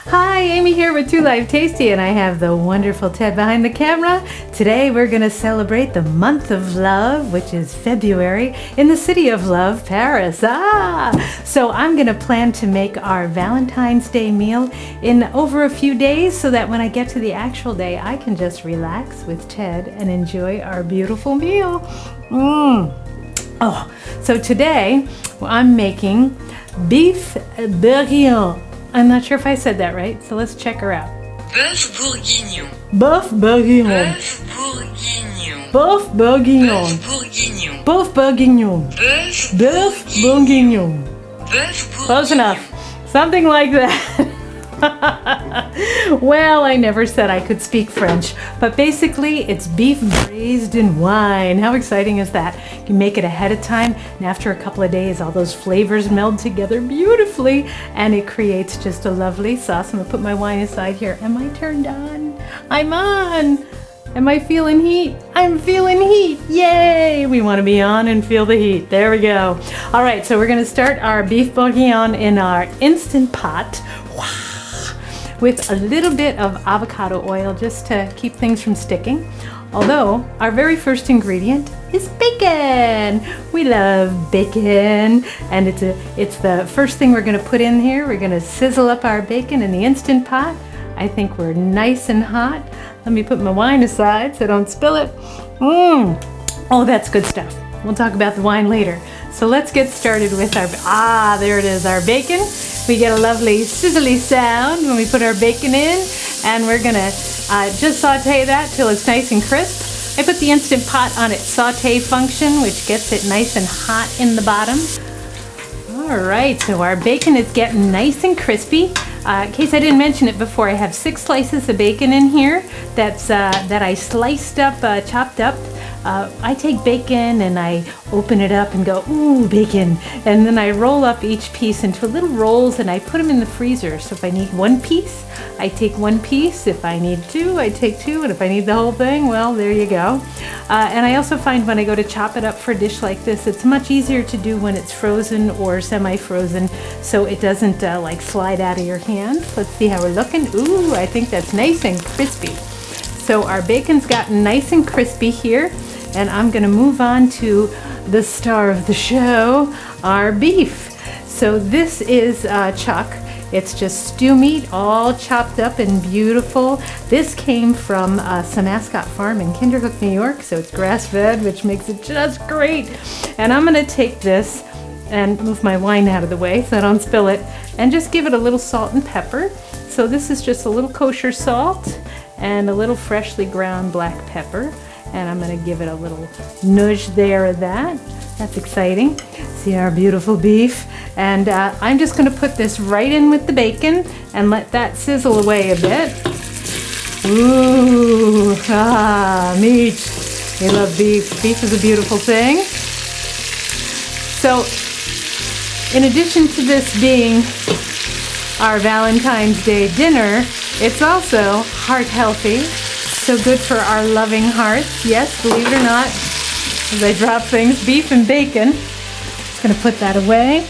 Hi, Amy here with Two Life Tasty, and I have the wonderful Ted behind the camera. Today we're going to celebrate the month of love, which is February, in the city of love, Paris. So I'm going to plan to make our Valentine's Day meal in over a few days so that when I get to the actual day, I can just relax with Ted and enjoy our beautiful meal. So today I'm making beef bourguignon. I'm not sure if I said that right, so let's check her out. Bœuf bourguignon. Bœuf bourguignon. Bœuf Bœuf bourguignon. bourguignon. Bœuf bourguignon. Bœuf bourguignon. Bœuf Bœuf bourguignon. Bœuf bourguignon. Close enough. Something like that. Well, I never said I could speak French, but basically it's beef braised in wine. How exciting is that? You can make it ahead of time, and after a couple of days, all those flavors meld together beautifully, and it creates just a lovely sauce. I'm gonna put my wine aside here. Am I turned on? I'm on. Am I feeling heat? I'm feeling heat. Yay! We want to be on and feel the heat. There we go. All right, so we're going to start our beef bourguignon in our Instant Pot. With a little bit of avocado oil just to keep things from sticking. Although our very first ingredient is bacon. We love bacon, and it's the first thing we're going to put in here. We're going to sizzle up our bacon in the Instant Pot. I think we're nice and hot. Let me put my wine aside so I don't spill it. Oh, that's good stuff. We'll talk about the wine later. So let's get started with our, there it is, our bacon. We get a lovely sizzly sound when we put our bacon in, and we're gonna just saute that till it's nice and crisp. I put the Instant Pot on its saute function, which gets it nice and hot in the bottom. All right, so our bacon is getting nice and crispy. In case I didn't mention it before, I have 6 slices of bacon in here that I sliced up, chopped up. I take bacon and I open it up and go, ooh, bacon. And then I roll up each piece into little rolls and I put them in the freezer. So if I need 1 piece, I take 1 piece. If I need 2, I take 2. And if I need the whole thing, well, there you go. And I also find when I go to chop it up for a dish like this, it's much easier to do when it's frozen or semi-frozen, so it doesn't like slide out of your hand. Let's see how we're looking. Ooh, I think that's nice and crispy. So our bacon's gotten nice and crispy here, and I'm gonna move on to the star of the show, our beef. So this is chuck. It's just stew meat, all chopped up and beautiful. This came from Mascot Farm in Kinderhook, New York, so it's grass-fed, which makes it just great. And I'm gonna take this and move my wine out of the way so I don't spill it, and just give it a little salt and pepper. So this is just a little kosher salt and a little freshly ground black pepper. And I'm gonna give it a little nudge there of that. That's exciting. See our beautiful beef. And I'm just gonna put this right in with the bacon and let that sizzle away a bit. Ooh, meat. We love beef. Beef is a beautiful thing. So, in addition to this being our Valentine's Day dinner, it's also heart healthy. So good for our loving hearts. Yes, believe it or not, as I drop things, beef and bacon, just gonna put that away,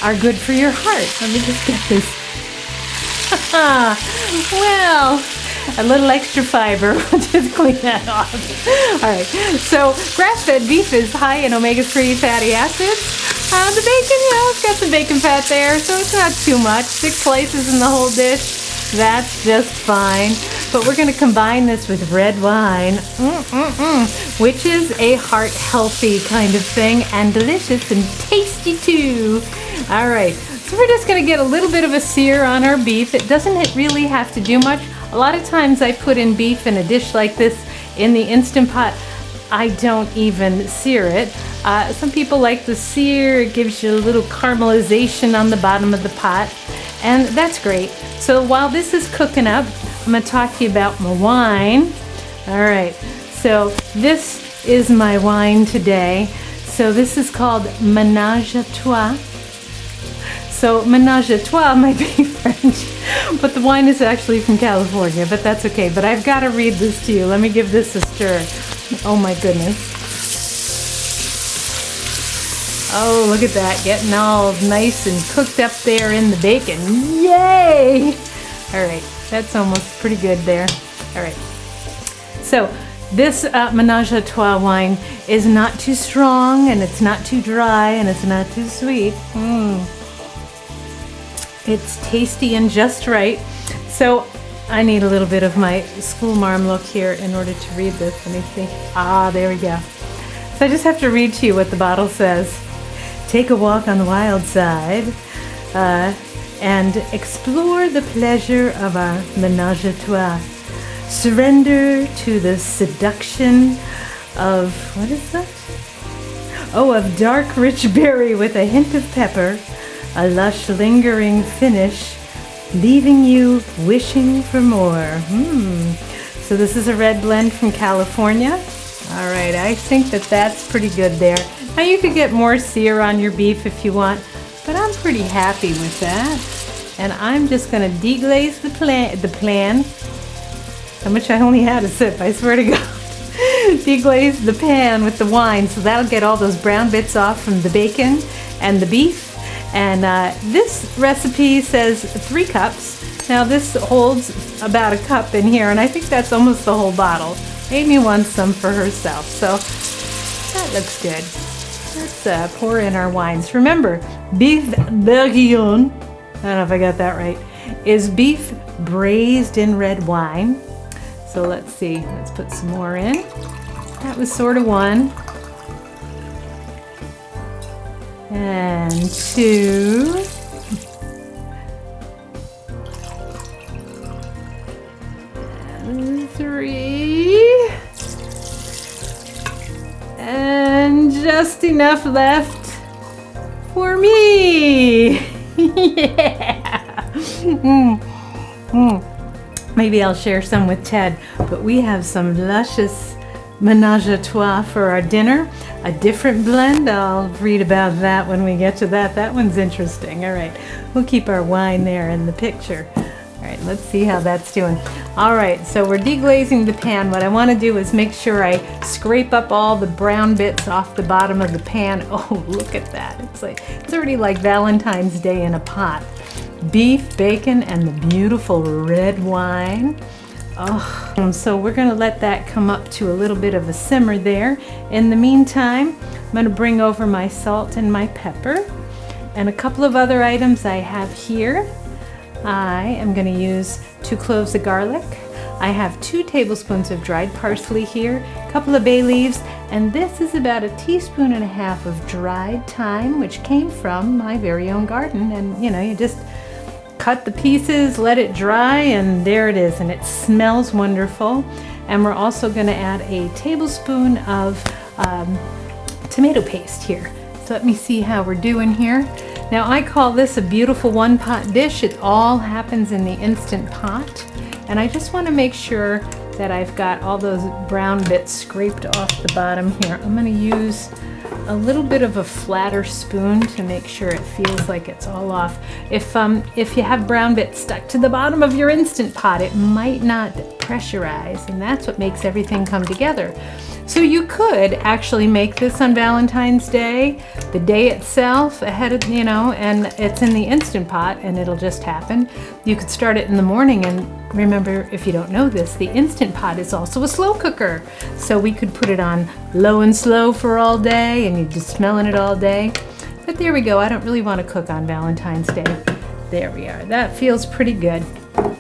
are good for your heart. Let me just get this. Well, a little extra fiber. We'll just clean that off. All right, so grass-fed beef is high in omega-3 fatty acids. The bacon, it's got some bacon fat there, so it's not too much. 6 slices in the whole dish. That's just fine. But we're going to combine this with red wine, which is a heart-healthy kind of thing, and delicious and tasty too. All right, so we're just going to get a little bit of a sear on our beef. It doesn't really have to do much. A lot of times I put in beef in a dish like this in the Instant Pot. I don't even sear it. Some people like the sear. It gives you a little caramelization on the bottom of the pot, and that's great. So while this is cooking up, I'm going to talk to you about my wine. All right, so this is my wine today. So this is called Ménage à Trois. So Ménage à Trois might be French, but the wine is actually from California, but that's okay. But I've got to read this to you. Let me give this a stir. Oh my goodness. Oh, look at that, getting all nice and cooked up there in the bacon. Yay! All right, that's almost pretty good there. All right, so this Ménage à Trois wine is not too strong, and it's not too dry, and it's not too sweet. It's tasty and just right. So I need a little bit of my schoolmarm look here in order to read this. Let me see. Ah, there we go. So I just have to read to you what the bottle says. Take a walk on the wild side and explore the pleasure of our ménage à trois. Surrender to the seduction of, what is that? Oh, of dark rich berry with a hint of pepper, a lush lingering finish, leaving you wishing for more. So this is a red blend from California. All right, I think that that's pretty good there. Now you could get more sear on your beef if you want, but I'm pretty happy with that. And I'm just gonna deglaze the pan. How much I only had a sip, I swear to God. Deglaze the pan with the wine, so that'll get all those brown bits off from the bacon and the beef. And this recipe says 3 cups. Now this holds about a cup in here, and I think that's almost the whole bottle. Amy wants some for herself, so that looks good. Let's pour in our wines. Remember, beef Bourguignon, I don't know if I got that right, is beef braised in red wine. So let's see, let's put some more in. That was sort of 1. And 2. And 3. And just enough left for me. Yeah. Maybe I'll share some with Ted, but we have some luscious ménage à trois for our dinner. A different blend, I'll read about that when we get to that. That one's interesting. All right, we'll keep our wine there in the picture. All right, let's see how that's doing. All right, so we're deglazing the pan. What I want to do is make sure I scrape up all the brown bits off the bottom of the pan. Oh, look at that. It's already like Valentine's Day in a pot. Beef, bacon, and the beautiful red wine. Oh, so we're gonna let that come up to a little bit of a simmer there. In the meantime, I'm gonna bring over my salt and my pepper and a couple of other items I have here. I am gonna use 2 cloves of garlic. I have 2 tablespoons of dried parsley here, a couple of bay leaves, and this is about 1.5 teaspoons of dried thyme, which came from my very own garden. And you know, you just cut the pieces, let it dry, and there it is, and it smells wonderful. And we're also going to add a tablespoon of tomato paste here. So let me see how we're doing here. Now I call this a beautiful one-pot dish. It all happens in the Instant Pot, and I just want to make sure that I've got all those brown bits scraped off the bottom here. I'm going to use a little bit of a flatter spoon to make sure it feels like it's all off. If you have brown bits stuck to the bottom of your Instant Pot, it might not pressurize, and that's what makes everything come together. So you could actually make this on Valentine's Day, the day itself, ahead of, you know, and it's in the Instant Pot and it'll just happen. You could start it in the morning, and remember, if you don't know this, the Instant Pot is also a slow cooker. So we could put it on low and slow for all day, and you'd just smelling it all day. But there we go, I don't really want to cook on Valentine's Day. There we are, that feels pretty good.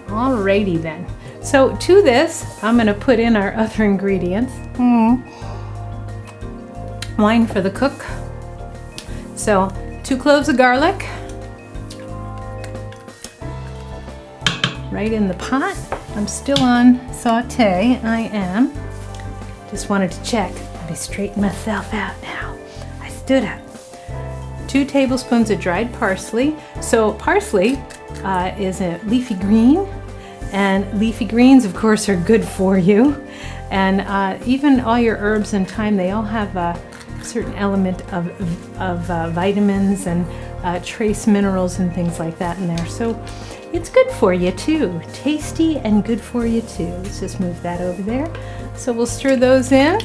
Alrighty then. So to this, I'm going to put in our other ingredients. Wine for the cook. So 2 cloves of garlic. Right in the pot. I'm still on saute. I am. Just wanted to check. Let me straighten myself out now. I stood up. 2 tablespoons of dried parsley. So parsley is a leafy green. And leafy greens, of course, are good for you. And even all your herbs and thyme, they all have a certain element of vitamins and trace minerals and things like that in there. So it's good for you too. Tasty and good for you too. Let's just move that over there. So we'll stir those in.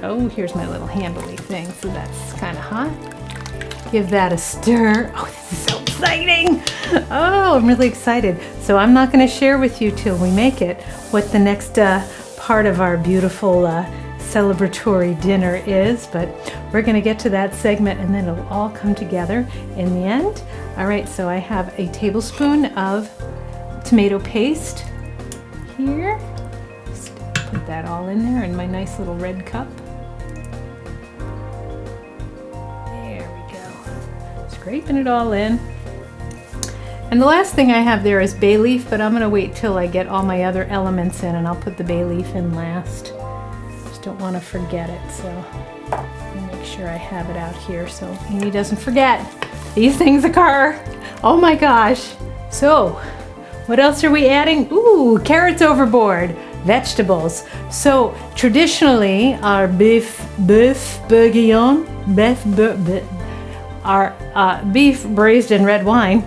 Oh, here's my little handly thing, so that's kind of hot. Give that a stir. Oh, this is so exciting. Oh, I'm really excited. So I'm not going to share with you till we make it what the next part of our beautiful celebratory dinner is, but we're going to get to that segment and then it'll all come together in the end. All right, so I have a tablespoon of tomato paste here. Just put that all in there in my nice little red cup. Scraping it all in. And the last thing I have there is bay leaf, but I'm going to wait till I get all my other elements in and I'll put the bay leaf in last. Just don't want to forget it, so make sure I have it out here so Amy doesn't forget. These things occur. Oh my gosh. So, what else are we adding? Ooh, carrots overboard. Vegetables. So, traditionally, our bourguignon, our beef braised in red wine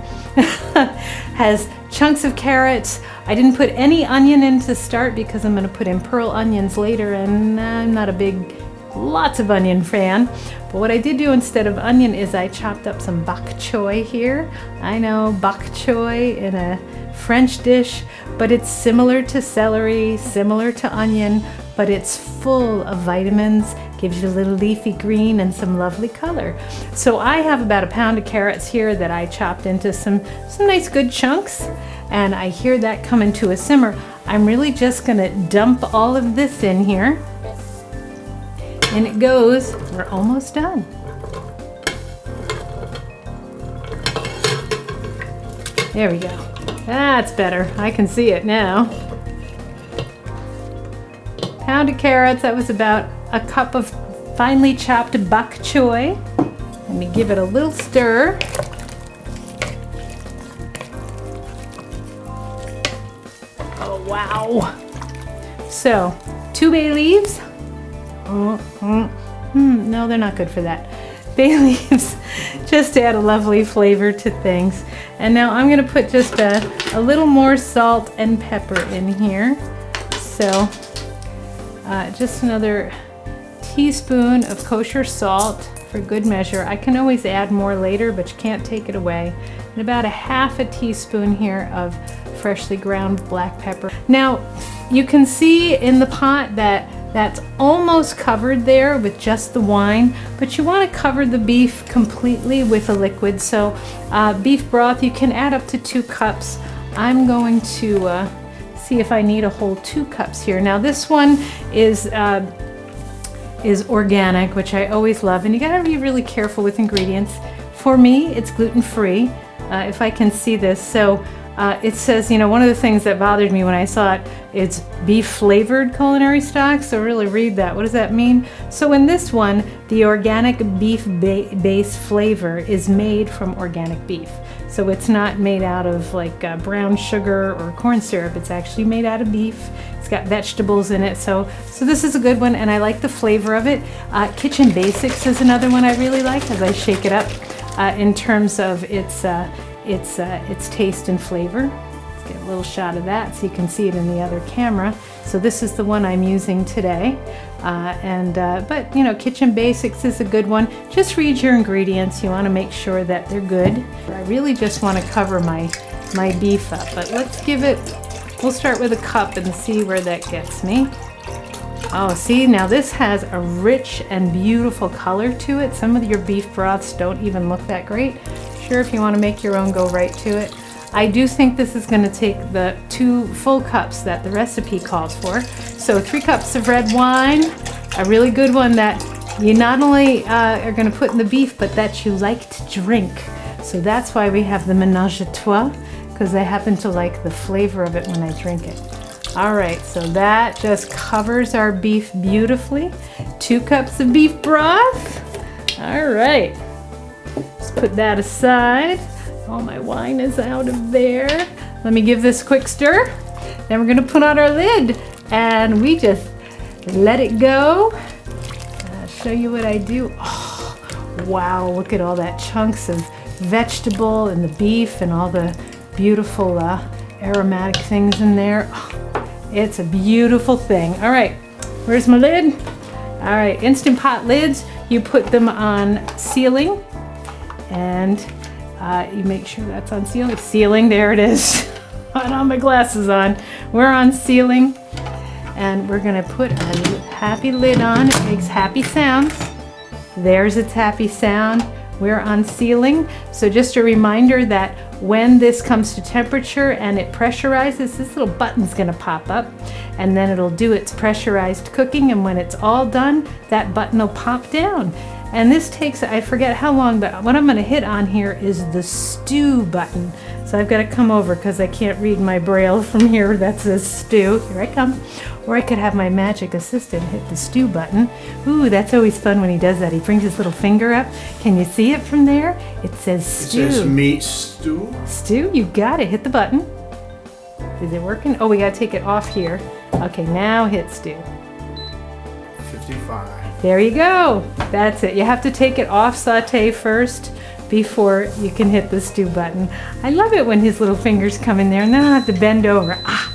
has chunks of carrots. I didn't put any onion in to start because I'm going to put in pearl onions later, and I'm not a big lots of onion fan. But what I did do instead of onion is I chopped up some bok choy here. I know, bok choy in a French dish, but it's similar to celery, similar to onion, but it's full of vitamins, gives you a little leafy green and some lovely color. So I have about a pound of carrots here that I chopped into some nice good chunks, and I hear that coming to a simmer. I'm really just gonna dump all of this in here, and it goes. We're almost done. There we go. That's better. I can see it now. Pound of carrots. That was about a cup of finely chopped bok choy. Let me give it a little stir. Oh, wow. So, 2 bay leaves. No, they're not good for that. Bay leaves just add a lovely flavor to things. And now I'm going to put just a little more salt and pepper in here. So just another teaspoon of kosher salt for good measure. I can always add more later, but you can't take it away. And about a half a teaspoon here of freshly ground black pepper. Now you can see in the pot that that's almost covered there with just the wine, but you want to cover the beef completely with a liquid. So beef broth, you can add up to 2 cups. I'm going to see if I need a whole 2 cups here. Now this one is organic, which I always love, and you gotta be really careful with ingredients. For me, it's gluten-free, if I can see this. So it says, you know, one of the things that bothered me when I saw it, it's beef flavored culinary stock. So really read that. What does that mean? So in this one, the organic beef base flavor is made from organic beef. So it's not made out of like brown sugar or corn syrup. It's actually made out of beef. It's got vegetables in it. So this is a good one, and I like the flavor of it. Kitchen Basics is another one I really like as I shake it up in terms of its taste and flavor. Let's get a little shot of that so you can see it in the other camera. So this is the one I'm using today. But you know, Kitchen Basics is a good one. Just read your ingredients. You want to make sure that they're good. I really just want to cover my beef up, but let's give it, we'll start with a cup and see where that gets me. Oh, see, now this has a rich and beautiful color to it. Some of your beef broths don't even look that great. Sure, if you want to make your own, go right to it. I do think this is going to take the 2 full cups that the recipe calls for. So 3 cups of red wine, a really good one that you not only are going to put in the beef, but that you like to drink. So that's why we have the ménage à trois, because I happen to like the flavor of it when I drink it. All right, so that just covers our beef beautifully. 2 cups of beef broth. All right. Just put that aside. All my wine is out of there. Let me give this a quick stir. Then we're gonna put on our lid and we just let it go. I'll show you what I do. Oh, wow, look at all that chunks of vegetable and the beef and all the beautiful aromatic things in there. Oh, it's a beautiful thing. All right, where's my lid? All right, Instant Pot lids, you put them on sealing, and you make sure that's on sealing. Sealing, there it is. I don't have my glasses on. We're on sealing, and we're gonna put a happy lid on. It makes happy sounds. There's its happy sound. We're on sealing. So just a reminder that when this comes to temperature and it pressurizes, this little button's gonna pop up, and then it'll do its pressurized cooking, and when it's all done, that button will pop down. And this takes, I forget how long, but what I'm gonna hit on here is the stew button. So I've gotta come over because I can't read my braille from here that says stew. Here I come. Or I could have my magic assistant hit the stew button. Ooh, that's always fun when he does that. He brings his little finger up. Can you see it from there? It says stew. It says meat stew. Stew, you got it. Hit the button. Is it working? Oh, we gotta take it off here. Okay, now hit stew. 55. There you go. That's it. You have to take it off saute first before you can hit the stew button. I love it when his little fingers come in there, and then I have to bend over. Ah,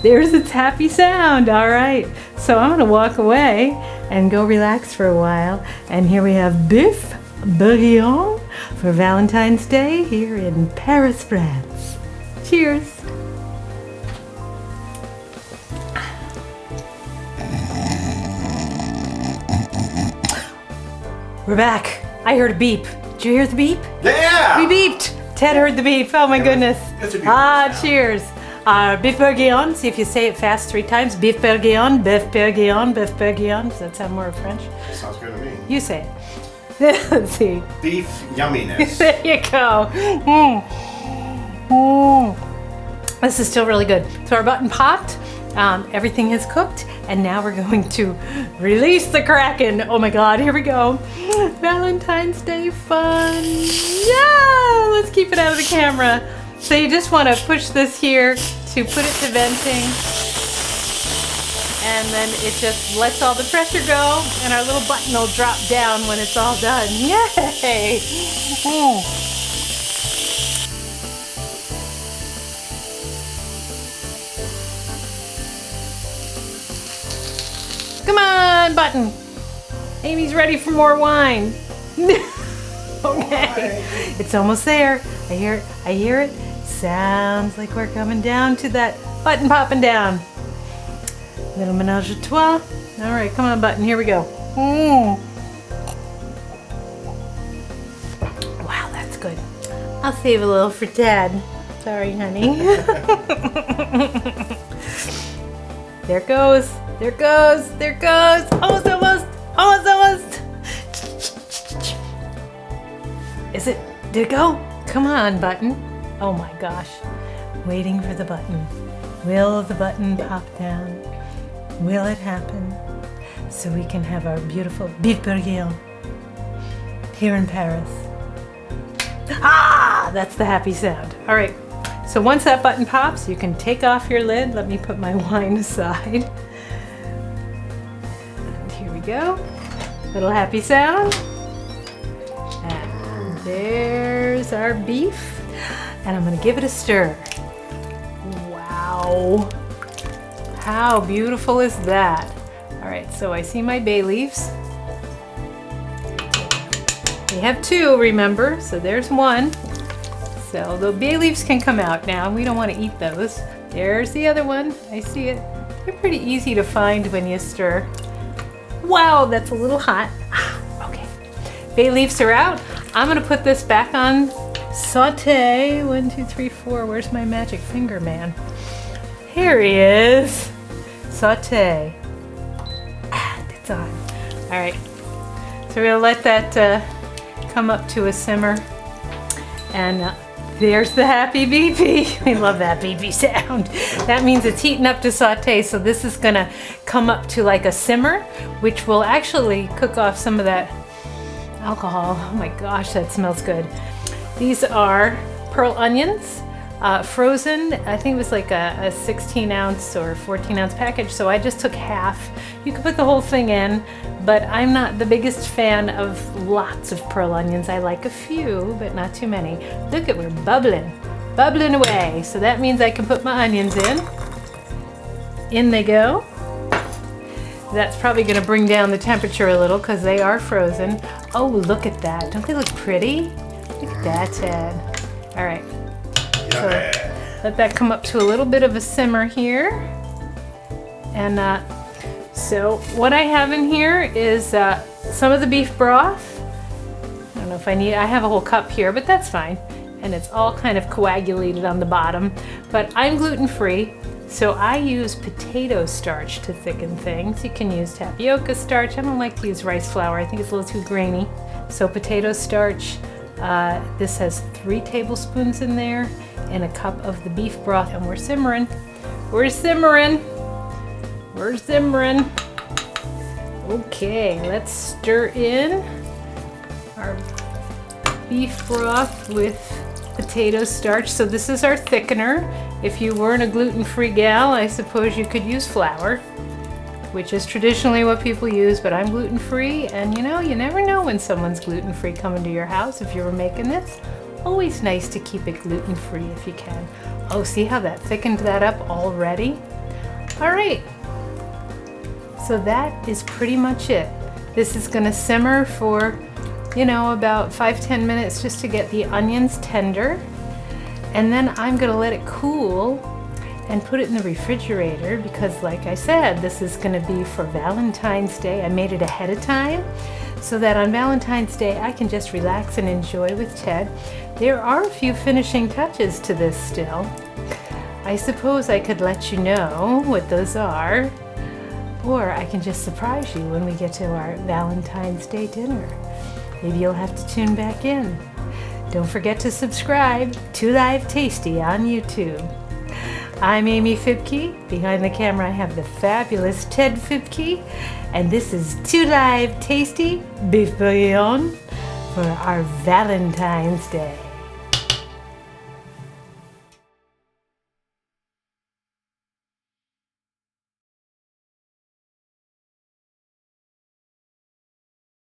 there's its happy sound. All right. So I'm gonna walk away and go relax for a while. And here we have beef bourguignon for Valentine's Day here in Paris, France. Cheers. We're back. I heard a beep. Did you hear the beep? Yeah! We beeped. Ted heard the beep. Oh my goodness. That's a beautiful sound. Cheers. Beef bourguignon. See if you say it fast 3 times. Beef bourguignon, beef bourguignon, beef bourguignon. Does that sound more French? Sounds good to me. You say it. Let's see. Beef yumminess. There you go. This is still really good. So our button popped. Everything is cooked, and now we're going to release the Kraken. Oh my God, here we go. Valentine's Day fun. Yeah, let's keep it out of the camera. So you just want to push this here to put it to venting, and then it just lets all the pressure go, and our little button will drop down when it's all done. Yay! Come on, button. Amy's ready for more wine. Okay. It's almost there. I hear it. I hear it. Sounds like we're coming down to that button popping down. Little menage a trois. All right, come on, button. Here we go. Wow, that's good. I'll save a little for Dad. Sorry, honey. There it goes. There it goes. There it goes. Almost, almost. Almost, almost. Is it? Did it go? Come on, button. Oh my gosh. Waiting for the button. Will the button pop down? Will it happen? So we can have our beautiful beef bourguignon here in Paris. Ah! That's the happy sound. All right. So once that button pops, you can take off your lid. Let me put my wine aside. And here we go. Little happy sound. And there's our beef. And I'm gonna give it a stir. Wow. How beautiful is that? All right, so I see my bay leaves. We have 2, remember, so there's 1. So the bay leaves can come out now. We don't want to eat those. There's the other one. I see it. They're pretty easy to find when you stir. Wow, that's a little hot. Okay. Bay leaves are out. I'm going to put this back on saute. 1, 2, 3, 4. Where's my magic finger man? Here he is. Saute. And it's on. All right. So we're going to let that come up to a simmer. And there's the happy beepy. We love that beepy sound. That means it's heating up to saute, so this is gonna come up to like a simmer, which will actually cook off some of that alcohol. Oh my gosh, that smells good. These are pearl onions, frozen. I think it was like a 16 ounce or 14 ounce package, so I just took half. You could put the whole thing in, but I'm not the biggest fan of lots of pearl onions. I like a few, but not too many. Look at, we're bubbling away. So that means I can put my onions in. In they go. That's probably going to bring down the temperature a little because they are frozen. Oh, look at that. Don't they look pretty? Look at that, Ted. All right. So let that come up to a little bit of a simmer here. And so what I have in here is some of the beef broth. I don't know if I have a whole cup here, but that's fine. And it's all kind of coagulated on the bottom. But I'm gluten-free. So I use potato starch to thicken things. You can use tapioca starch. I don't like to use rice flour. I think it's a little too grainy. So potato starch, this has 3 tablespoons in there and a cup of the beef broth, and we're simmering. We're simmering. We're simmering. Okay, let's stir in our beef broth with potato starch. So this is our thickener. If you weren't a gluten-free gal, I suppose you could use flour, which is traditionally what people use, but I'm gluten-free, and you know, you never know when someone's gluten-free coming to your house if you were making this. Always nice to keep it gluten-free if you can. Oh, see how that thickened that up already? All right, so that is pretty much it. This is gonna simmer for, you know, about 5-10 minutes just to get the onions tender. And then I'm gonna let it cool and put it in the refrigerator because, like I said, this is gonna be for Valentine's Day. I made it ahead of time so that on Valentine's Day I can just relax and enjoy with Ted. There are a few finishing touches to this still. I suppose I could let you know what those are, or I can just surprise you when we get to our Valentine's Day dinner. Maybe you'll have to tune back in. Don't forget to subscribe to Live Tasty on YouTube. I'm Amy Fibke. Behind the camera I have the fabulous Ted Fibke. And this is Too Live Tasty Beef Bourguignon for our Valentine's Day.